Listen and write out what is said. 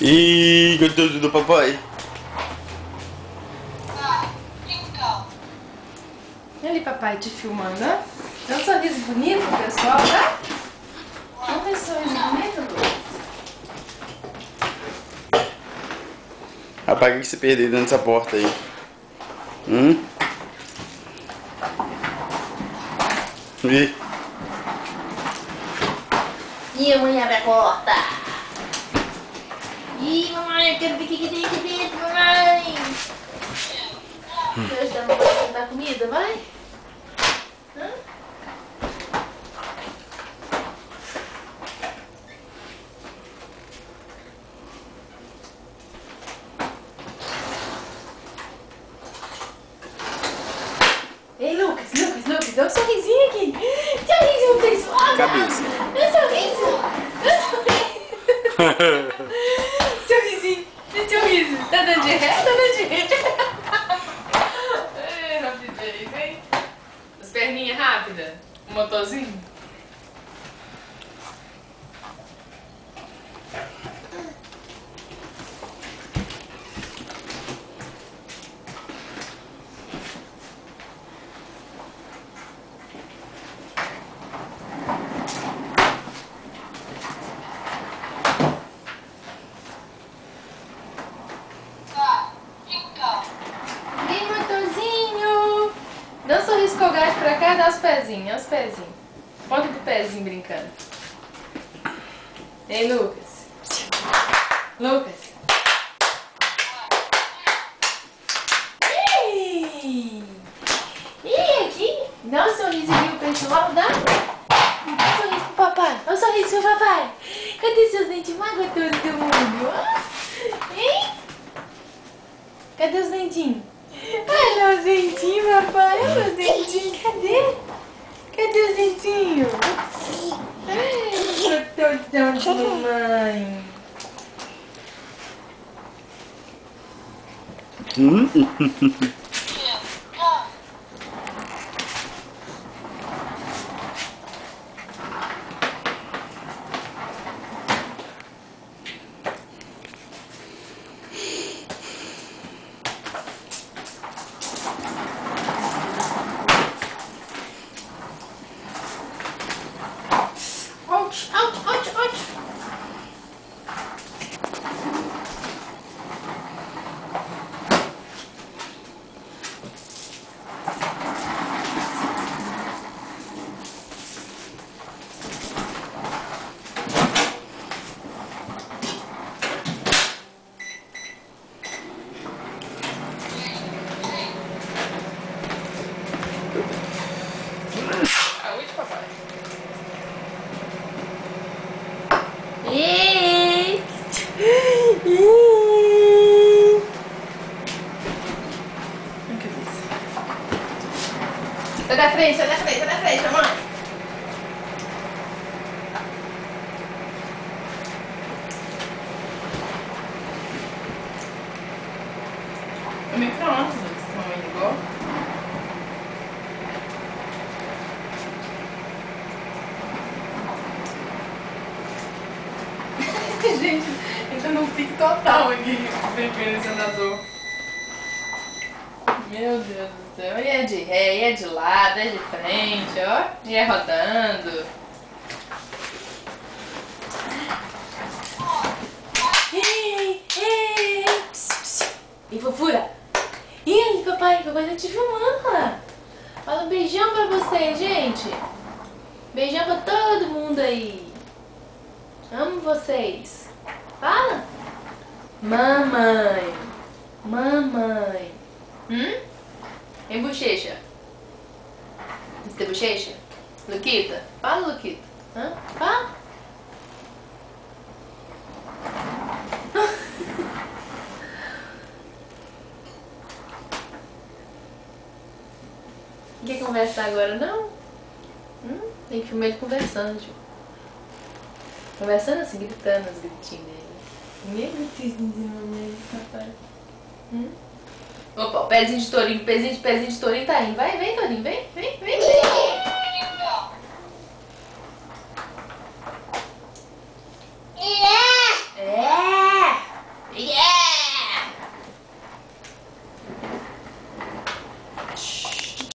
Ih, gostoso do papai. Olha ali, papai te filmando, ó. Dá um sorriso bonito pro pessoal, tá? Vamos ver esse sorriso bonito, Lucas. Rapaz, o que você perdeu dentro dessa porta aí? Ih. Ih, a mãe abre a porta. Ih, mamãe, eu quero ver o que tem aqui dentro, mamãe. Deixa a mamãe dar comida, vai. Hã? Ei, Lucas, dá um sorrisinho aqui. Sorrisinho pessoal. Cabeça. Dá um sorriso. Sorrisinho. Dá sorriso. Tá dando de ré? Tá dando de ré. Ei, rapidez, hein? As perninhas rápidas. O motorzinho. Vem, motorzinho. Dá um sorriso com o gato pra cá, dá os pezinhos, Ponta do pezinho brincando. Ei, Lucas. Lucas. Ei! Ei, aqui. Dá um sorrisinho pro pessoal, dá? Dá um sorriso pro papai. Dá um sorriso pro papai. Cadê seus dentes mais gostosos do mundo? Hein? Cadê os dentinhos? Olha os dentinhos, papai. Olha os dentinhos. Cadê? Cadê os dentinhos? Ai, gostosão de mamãe. Ouch, ouch, ouch, ouch. Saúde, papai. Ei! Sai da frente, mamãe. O micro-ondas, mamãe ligou. Gente, entra num pique total aqui, brincando esse andador. Meu Deus do céu. E é de ré, e é de lado, é de frente, ó. E é rodando. Ei, ei, pss, pss. E fofura? E aí, papai tá te filmando lá. Fala um beijão pra vocês, gente. Beijão pra todo mundo aí. Amo vocês. Fala. Mamãe. Mamãe. Tem bochecha? Você tem bochecha? Luquita? Fala, Luquita. Fala. Não quer conversar agora, não? Tem que filmar ele conversando, tipo. Conversando assim, gritando os gritinhos dele. Meu Deus, papai. Opa, o pezinho de tourinho tá indo. Vai, vem, tourinho, vem.